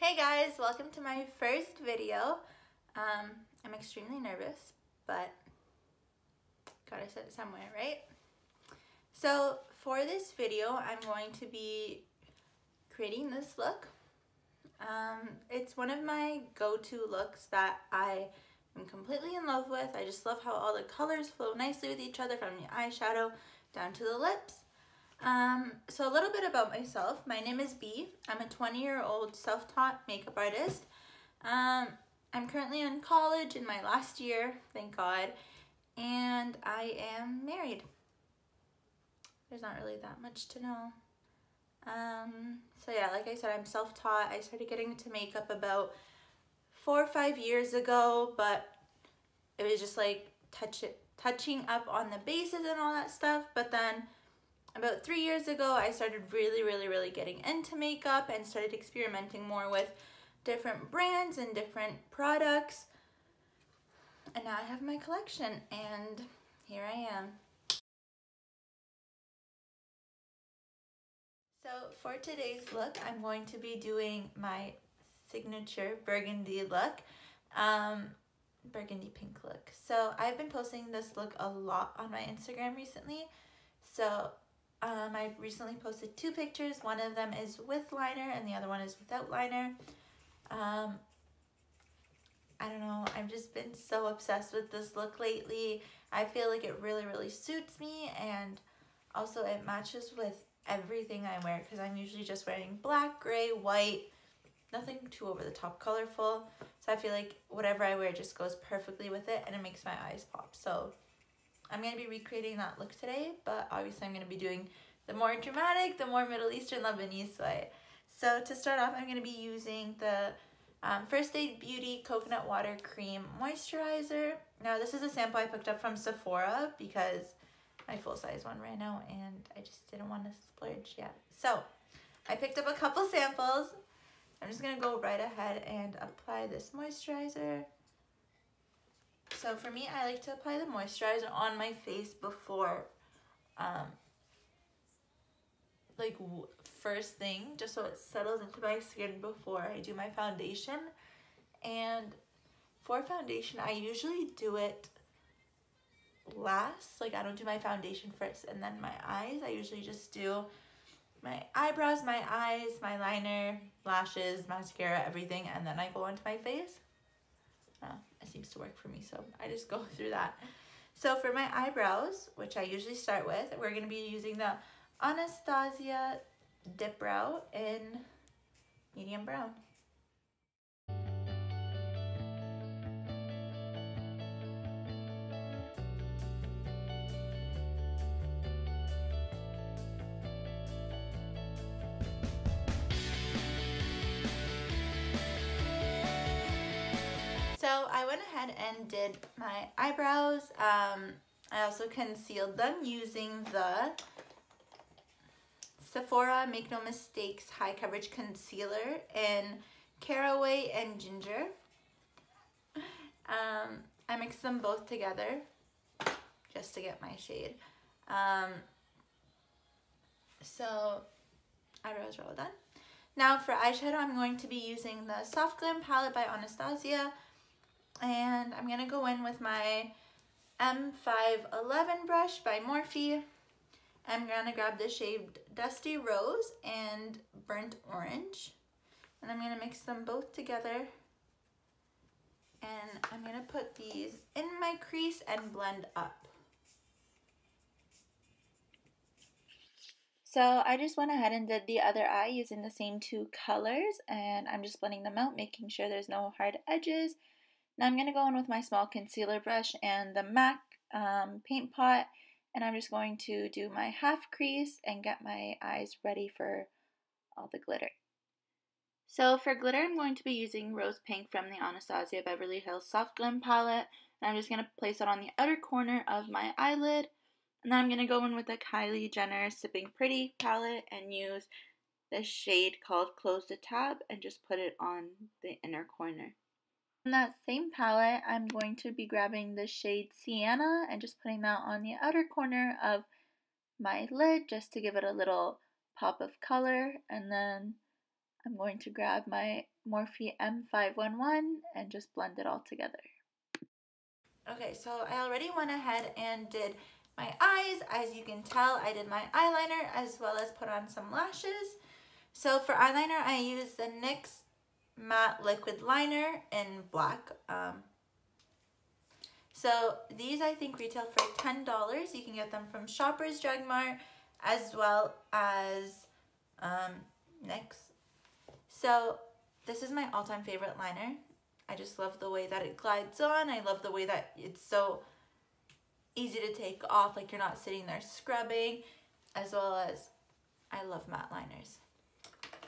Hey guys, welcome to my first video. I'm extremely nervous, but gotta set it somewhere, right? So for this video, I'm going to be creating this look. It's one of my go-to looks that I am completely in love with. I just love how all the colors flow nicely with each other, from the eyeshadow down to the lips. So a little bit about myself. My name is B. I'm a 20-year-old self-taught makeup artist. I'm currently in college in my last year, thank God, and I am married. There's not really that much to know. So yeah, like I said, I'm self-taught. I started getting into makeup about 4 or 5 years ago, but it was just like touching up on the bases and all that stuff. But then about 3 years ago, I started really getting into makeup and started experimenting more with different brands and different products. And now I have my collection, and here I am. So for today's look, I'm going to be doing my signature burgundy look, burgundy pink look. So I've been posting this look a lot on my Instagram recently. So I recently posted 2 pictures. One of them is with liner and the other one is without liner. I don't know, I've just been so obsessed with this look lately. I feel like it really suits me, and also it matches with everything I wear, because I'm usually just wearing black, gray, white, nothing too over the top colorful. So I feel like whatever I wear just goes perfectly with it, and it makes my eyes pop. So I'm going to be recreating that look today, but obviously I'm going to be doing the more dramatic, the more Middle Eastern Lebanese way. So to start off, I'm going to be using the First Aid Beauty Coconut Water Cream Moisturizer. Now this is a sample I picked up from Sephora because my full-size one ran out and I just didn't want to splurge yet. So I picked up a couple samples. I'm just going to go right ahead and apply this moisturizer. So for me, I like to apply the moisturizer on my face before, first thing, just so it settles into my skin before I do my foundation. And for foundation, I usually do it last. Like, I don't do my foundation first and then my eyes. I usually just do my eyebrows, my eyes, my liner, lashes, mascara, everything, and then I go onto my face. It seems to work for me, so I just go through that. So for my eyebrows, which I usually start with, we're going to be using the Anastasia Dip Brow in medium brown. So I went ahead and did my eyebrows. I also concealed them using the Sephora Make No Mistakes High Coverage Concealer in Caraway and Ginger. I mixed them both together just to get my shade. So eyebrows are all done. Now for eyeshadow, I'm going to be using the Soft Glam palette by Anastasia. And I'm going to go in with my M511 brush by Morphe. I'm going to grab the shade Dusty Rose and Burnt Orange. And I'm going to mix them both together. And I'm going to put these in my crease and blend up. So I just went ahead and did the other eye using the same 2 colors. And I'm just blending them out, making sure there's no hard edges. Now I'm going to go in with my small concealer brush and the MAC paint pot, and I'm just going to do my half crease and get my eyes ready for all the glitter. So for glitter, I'm going to be using Rose Pink from the Anastasia Beverly Hills Soft Glam palette, and I'm just going to place it on the outer corner of my eyelid. And then I'm going to go in with the Kylie Jenner Sipping Pretty palette and use this shade called Close the Tab and just put it on the inner corner. In that same palette, I'm going to be grabbing the shade Sienna and just putting that on the outer corner of my lid just to give it a little pop of color. And then I'm going to grab my Morphe M511 and just blend it all together. Okay, so I already went ahead and did my eyes. As you can tell, I did my eyeliner as well as put on some lashes. So for eyeliner, I used the NYX Matte Liquid Liner in black. So these I think retail for $10. You can get them from Shoppers Drug Mart as well as NYX. So this is my all-time favorite liner. I just love the way that it glides on. I love the way that it's so easy to take off, like you're not sitting there scrubbing, as well as I love matte liners.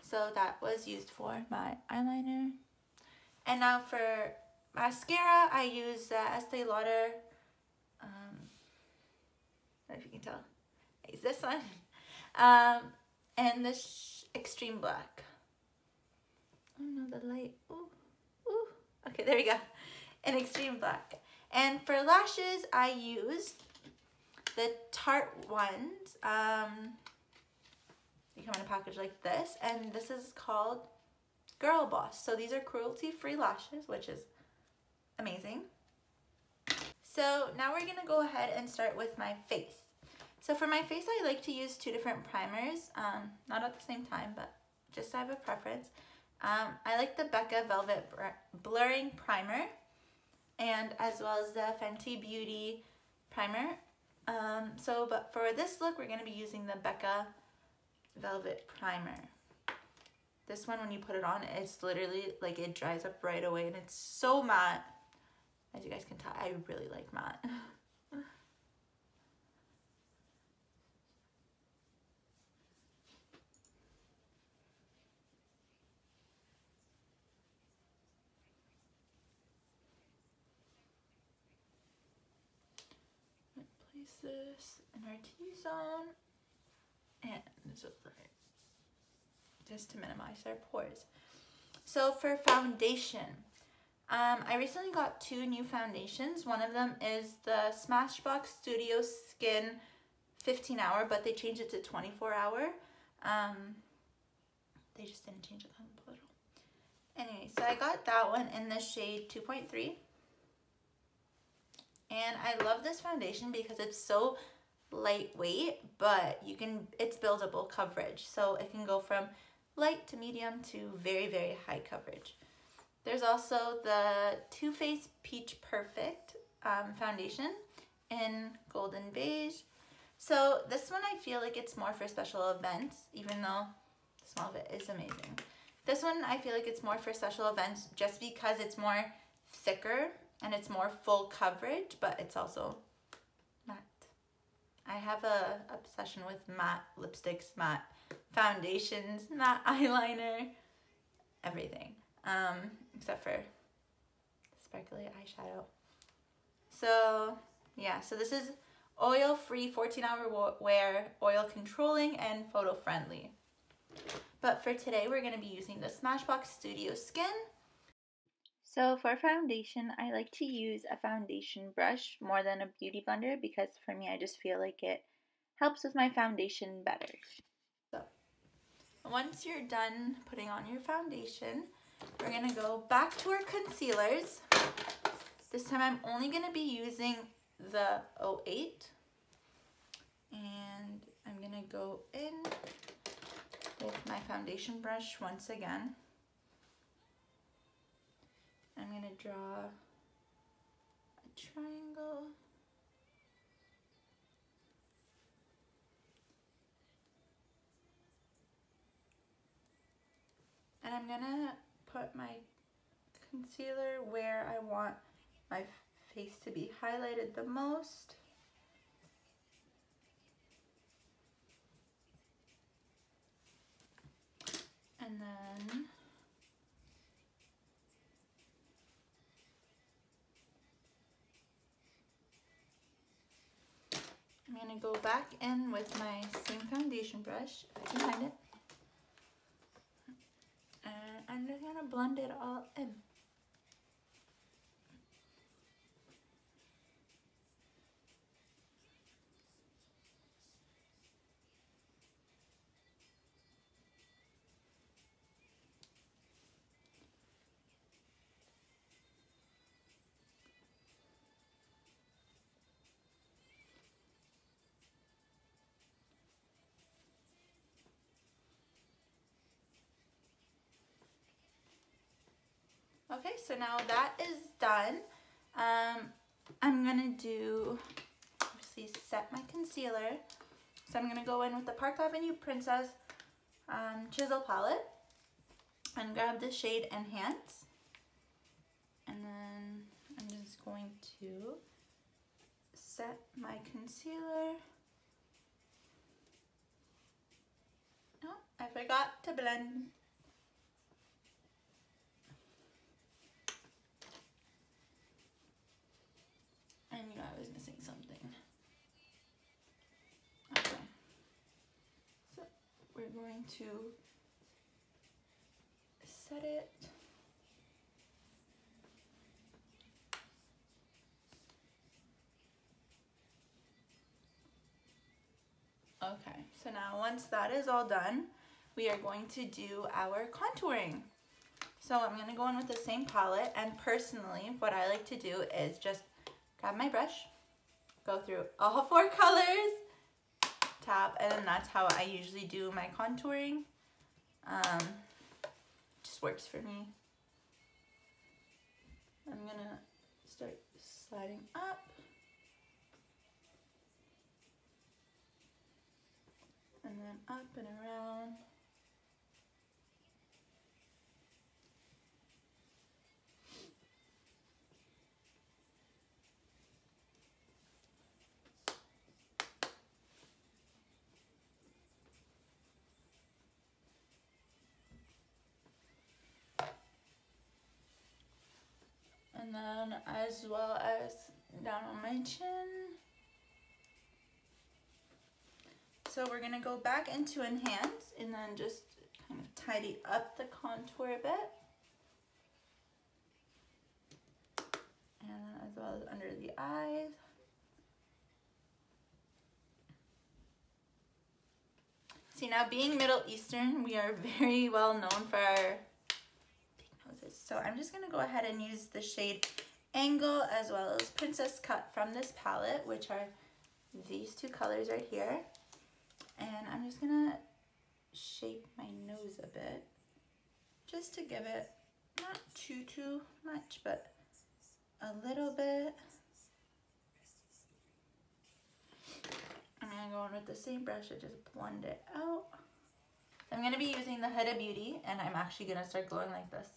So that was used for my eyeliner. And now for mascara, I use the Estee Lauder, I don't know if you can tell, I use this one, and this Extreme Black. Oh no, the light, ooh, ooh, okay, there we go, an Extreme Black. And for lashes, I used the Tarte ones. They come in a package like this, and this is called Girl Boss. So these are cruelty-free lashes, which is amazing. So now we're gonna go ahead and start with my face. So for my face, I like to use two different primers, not at the same time, but just I have a preference. I like the Becca Velvet Blurring Primer, and as well as the Fenty Beauty Primer. But for this look, we're gonna be using the Becca Velvet Primer. This one, when you put it on, it's literally like it dries up right away and it's so matte. As you guys can tell, I really like matte. Place this in our T-zone and this is right, just to minimize our pores. So for foundation, I recently got two new foundations. One of them is the Smashbox Studio Skin 15 hour, but they changed it to 24 hour. They just didn't change it a little. Anyway, so I got that one in the shade 2.3. And I love this foundation because it's so lightweight, but it's buildable coverage. So it can go from light to medium to very, very high coverage. There's also the Too Faced Peach Perfect foundation in Golden Beige. So this one I feel like it's more for special events, even though the smell of it is amazing. This one I feel like it's more for special events just because it's more thicker and it's more full coverage, but it's also matte. I have a obsession with matte lipsticks, matte foundations, matte eyeliner, everything. Except for sparkly eyeshadow. So yeah, so this is oil-free 14-hour wear, oil controlling, and photo friendly. But for today, we're gonna be using the Smashbox Studio Skin. So for foundation, I like to use a foundation brush more than a beauty blender because for me, I just feel like it helps with my foundation better. So once you're done putting on your foundation, we're gonna go back to our concealers. This time I'm only gonna be using the 08, and I'm gonna go in with my foundation brush once again. I'm gonna draw a triangle. And I'm gonna put my concealer where I want my face to be highlighted the most. And then I'm gonna go back in with my same foundation brush, if I can find it. And I'm just gonna blend it all in. Okay, so now that is done. I'm gonna do, obviously set my concealer. So I'm gonna go in with the Park Avenue Princess Chisel palette and grab the shade Enhance. And then I'm just going to set my concealer. Oh, I forgot to blend. I knew I was missing something. Okay. So we're going to set it. Okay, so now once that is all done, we are going to do our contouring. So I'm going to go in with the same palette, and personally what I like to do is just grab my brush, go through all 4 colors, tap, and then that's how I usually do my contouring. Just works for me. I'm going to start sliding up. And then up and around. And then as well as down on my chin. So we're gonna go back into Enhance and then just kind of tidy up the contour a bit. And then as well as under the eyes. See, now being Middle Eastern, we are very well known for our big noses. So I'm just gonna go ahead and use the shade Angle as well as Princess Cut from this palette, which are these 2 colors right here. And I'm just gonna shape my nose a bit, just to give it not too much, but a little bit. I'm gonna go in with the same brush and just blend it out. I'm gonna be using the Huda Beauty, and I'm actually gonna start glowing like this.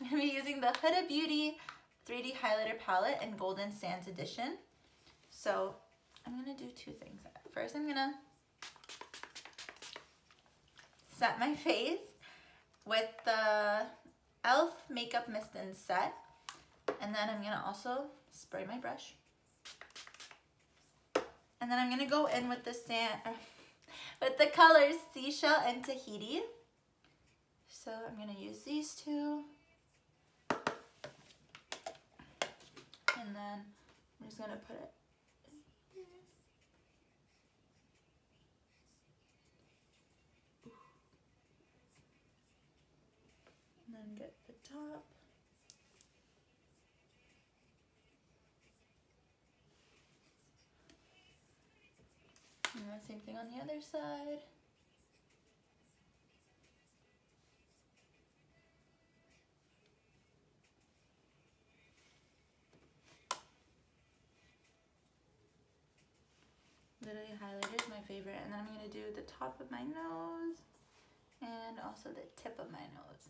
I'm gonna be using the Huda Beauty 3D Highlighter Palette in Golden Sands Edition. So I'm gonna do 2 things. First, I'm gonna set my face with the e.l.f. Makeup Mist and Set, and then I'm gonna also spray my brush, and then I'm gonna go in with the with the colors Seashell and Tahiti. So I'm gonna use these 2, and then I'm just gonna put it in here. And then get the top. And the same thing on the other side. Literally highlighter is my favorite. And then I'm going to do the top of my nose and also the tip of my nose.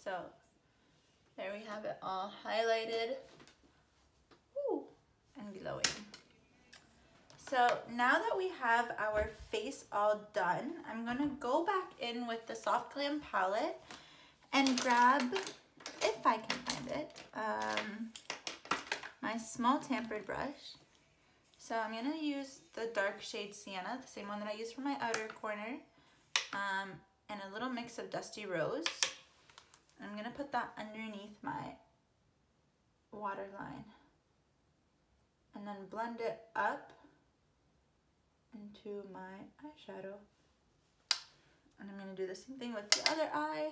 So there we have it all highlighted. Ooh, and glowing. So now that we have our face all done, I'm gonna go back in with the Soft Glam palette and grab, if I can find it, my small tampered brush. So I'm gonna use the dark shade Sienna, the same one that I used for my outer corner, and a little mix of Dusty Rose. I'm gonna put that underneath my waterline and then blend it up into my eyeshadow. And I'm gonna do the same thing with the other eye.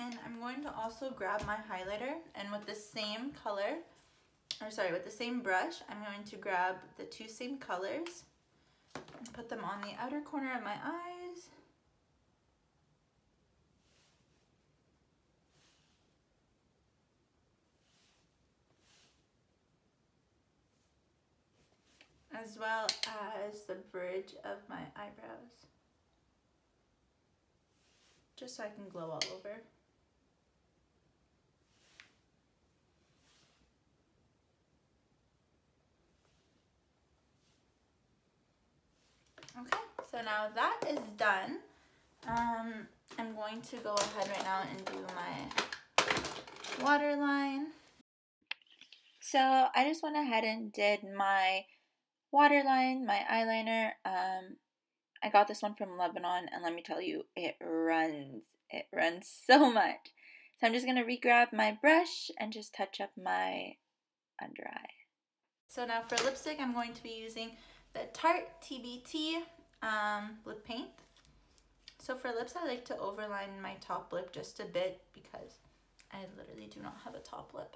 And I'm going to also grab my highlighter, and with the same color, with the same brush, I'm going to grab the two same colors and put them on the outer corner of my eyes. As well as the bridge of my eyebrows. Just so I can glow all over. Okay, so now that is done, I'm going to go ahead right now and do my waterline. So I just went ahead and did my waterline, my eyeliner. I got this one from Lebanon, and let me tell you, it runs so much. So I'm just going to re-grab my brush and just touch up my under eye. So now for lipstick, I'm going to be using the Tarte TBT lip paint. So for lips, I like to overline my top lip just a bit because I literally do not have a top lip.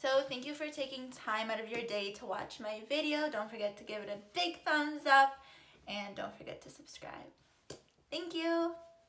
So thank you for taking time out of your day to watch my video. Don't forget to give it a big thumbs up and don't forget to subscribe. Thank you.